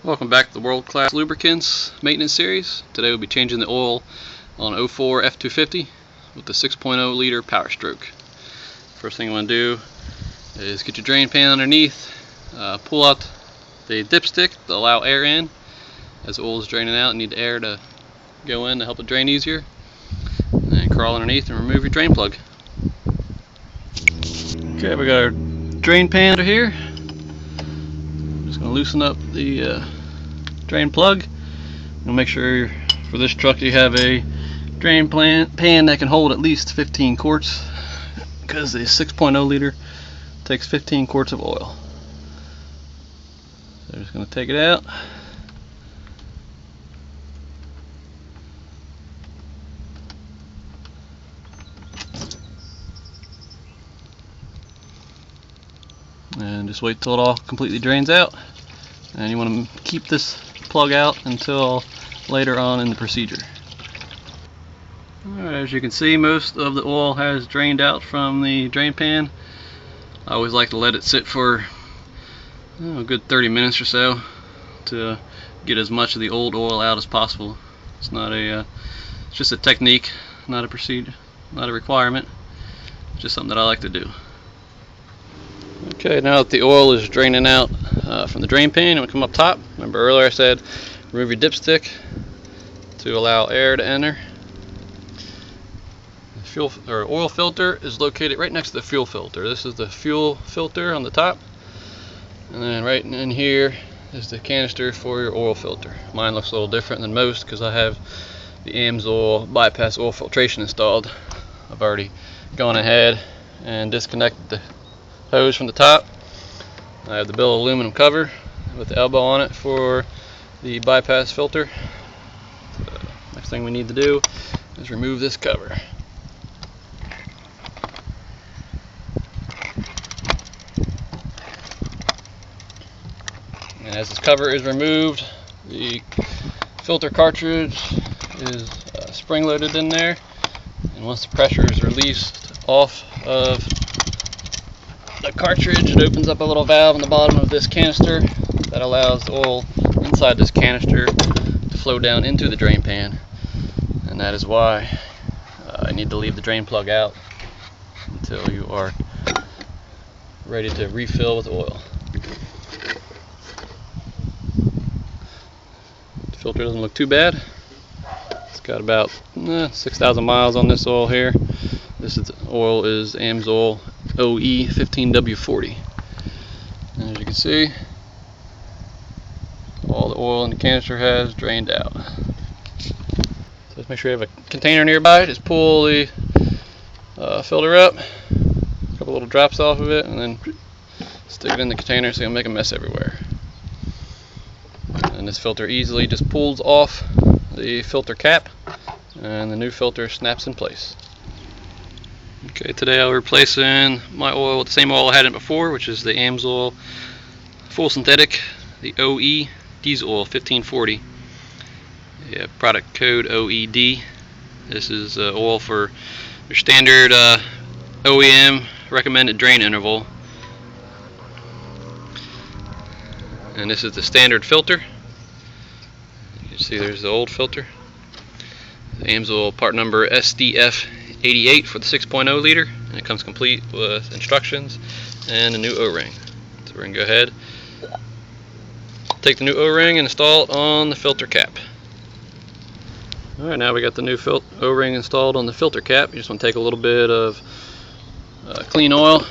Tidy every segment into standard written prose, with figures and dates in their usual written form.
Welcome back to the World Class Lubricants maintenance series. Today we'll be changing the oil on 04 F250 with the 6.0 liter Powerstroke. First thing you want to do is get your drain pan underneath, pull out the dipstick to allow air in. As the oil is draining out, you need the air to go in to help it drain easier. And then crawl underneath and remove your drain plug. Okay, we got our drain pan under here. Just going to loosen up the drain plug. We'll make sure for this truck you have a drain pan that can hold at least 15 quarts, because the 6.0 liter takes 15 quarts of oil. So I'm just going to take it out. And just wait till it all completely drains out. And you want to keep this plug out until later on in the procedure. Alright, as you can see, most of the oil has drained out from the drain pan. I always like to let it sit for a good 30 minutes or so to get as much of the old oil out as possible. It's not a it's just a technique, not a procedure, not a requirement. It's just something that I like to do. Okay, now that the oil is draining out from the drain pan, it'll come up top. Remember earlier I said remove your dipstick to allow air to enter. The fuel or oil filter is located right next to the fuel filter. This is the fuel filter on the top, and then right in here is the canister for your oil filter. Mine looks a little different than most because I have the AMSOIL bypass oil filtration installed. I've already gone ahead and disconnected the hose from the top. I have the billet aluminum cover with the elbow on it for the bypass filter. So next thing we need to do is remove this cover. And as this cover is removed, the filter cartridge is spring loaded in there, and once the pressure is released off of the cartridge, it opens up a little valve in the bottom of this canister that allows the oil inside this canister to flow down into the drain pan, and that is why I need to leave the drain plug out until you are ready to refill with oil. The filter doesn't look too bad. It's got about 6,000 miles on this oil here. This oil is AMSOIL OE 15W40. And as you can see, all the oil in the canister has drained out. So let's make sure you have a container nearby. Just pull the filter up, a couple little drops off of it, and then stick it in the container so you'll make a mess everywhere. And this filter easily just pulls off the filter cap, and the new filter snaps in place. Okay, today I'll be replacing my oil with the same oil I had in it before, which is the AMSOIL full synthetic, the OE diesel oil 1540. Yeah, product code OED. This is oil for your standard OEM recommended drain interval. And this is the standard filter. You can see there's the old filter. The AMSOIL part number SDF88 for the 6.0 liter, and it comes complete with instructions and a new O-ring. So we're going to go ahead, take the new O-ring and install it on the filter cap. Alright, now we got the new O-ring installed on the filter cap. You just want to take a little bit of clean oil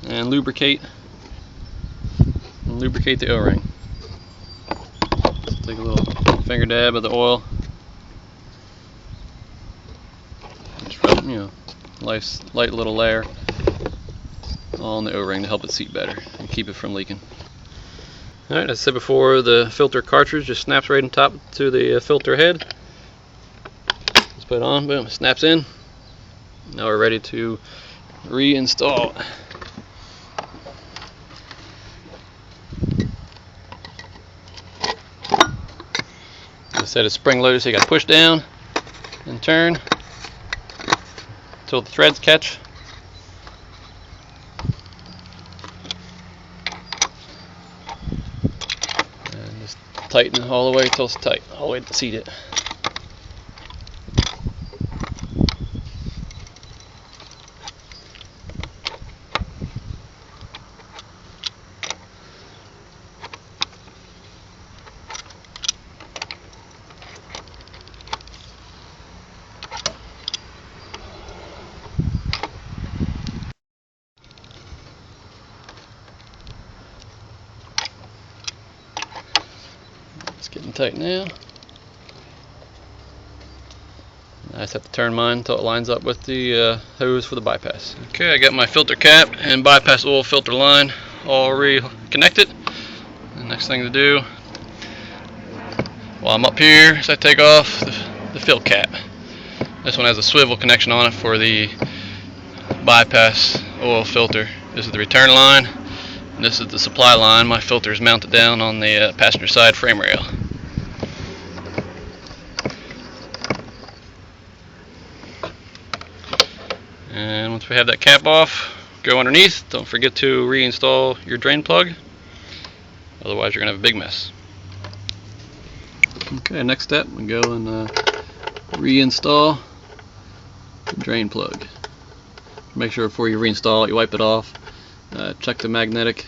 and lubricate the O-ring. Take a little finger dab of the oil. Nice light little layer on the O-ring to help it seat better and keep it from leaking. Alright, as I said before, the filter cartridge just snaps right on top to the filter head. Just put it on, boom, it snaps in. Now we're ready to reinstall. As I said, it's spring loaded, so you got to push down and turn until the threads catch. tighten it all the way until it's tight, all the way to seat it. It's getting tight now. I just have to turn mine until it lines up with the hose for the bypass. Okay, I got my filter cap and bypass oil filter line all reconnected. The next thing to do while I'm up here is I take off the fill cap. This one has a swivel connection on it for the bypass oil filter. This is the return line, and this is the supply line. My filter is mounted down on the passenger side frame rail. And once we have that cap off, go underneath. Don't forget to reinstall your drain plug, otherwise you're going to have a big mess. Okay, next step, we go and reinstall the drain plug. Make sure before you reinstall it, you wipe it off. Check the magnetic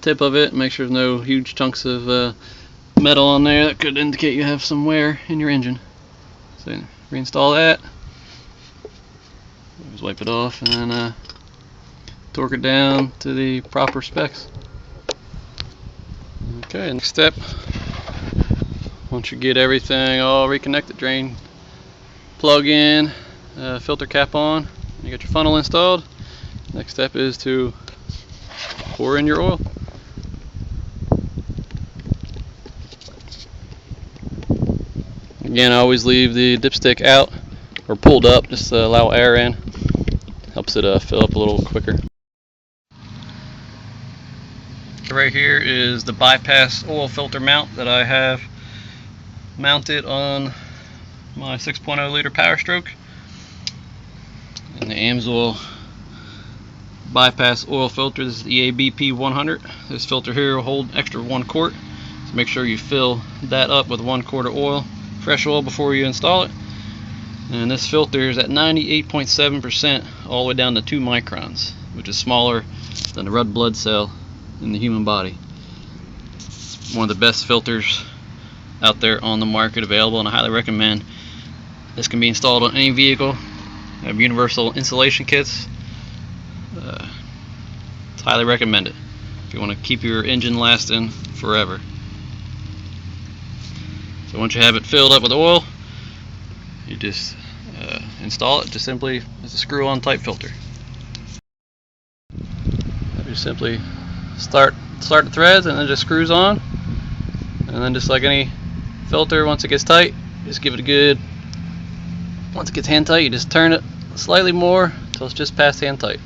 tip of it, make sure there's no huge chunks of metal on there that could indicate you have some wear in your engine. So reinstall that. Just wipe it off and then torque it down to the proper specs. Okay, next step, once you get everything all reconnected, drain plug in, filter cap on, you got your funnel installed, next step is to pour in your oil. Again, I always leave the dipstick out or pulled up just to allow air in. Helps it fill up a little quicker. Right here is the bypass oil filter mount that I have mounted on my 6.0 liter Powerstroke. And the AMSOIL bypass oil filter, this is the ABP 100. This filter here will hold extra 1 quart. So make sure you fill that up with 1 quart of oil, fresh oil, before you install it. And this filter is at 98.7% all the way down to 2 microns, which is smaller than the red blood cell in the human body. It's one of the best filters out there on the market available, and I highly recommend. This can be installed on any vehicle. I have universal insulation kits. It's highly recommended if you want to keep your engine lasting forever. So once you have it filled up with oil, you just install it just simply as a screw-on type filter. You simply start the threads and then just screws on, and then just like any filter, once it gets tight, just give it a good, once it gets hand tight, you just turn it slightly more until it's just past hand tight.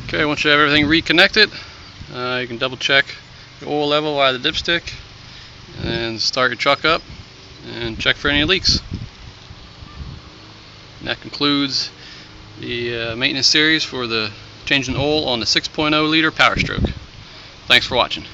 Okay, once you have everything reconnected, you can double check the oil level via the dipstick and start your truck up and check for any leaks. And that concludes the maintenance series for the changing oil on the 6.0 liter Powerstroke. Thanks for watching.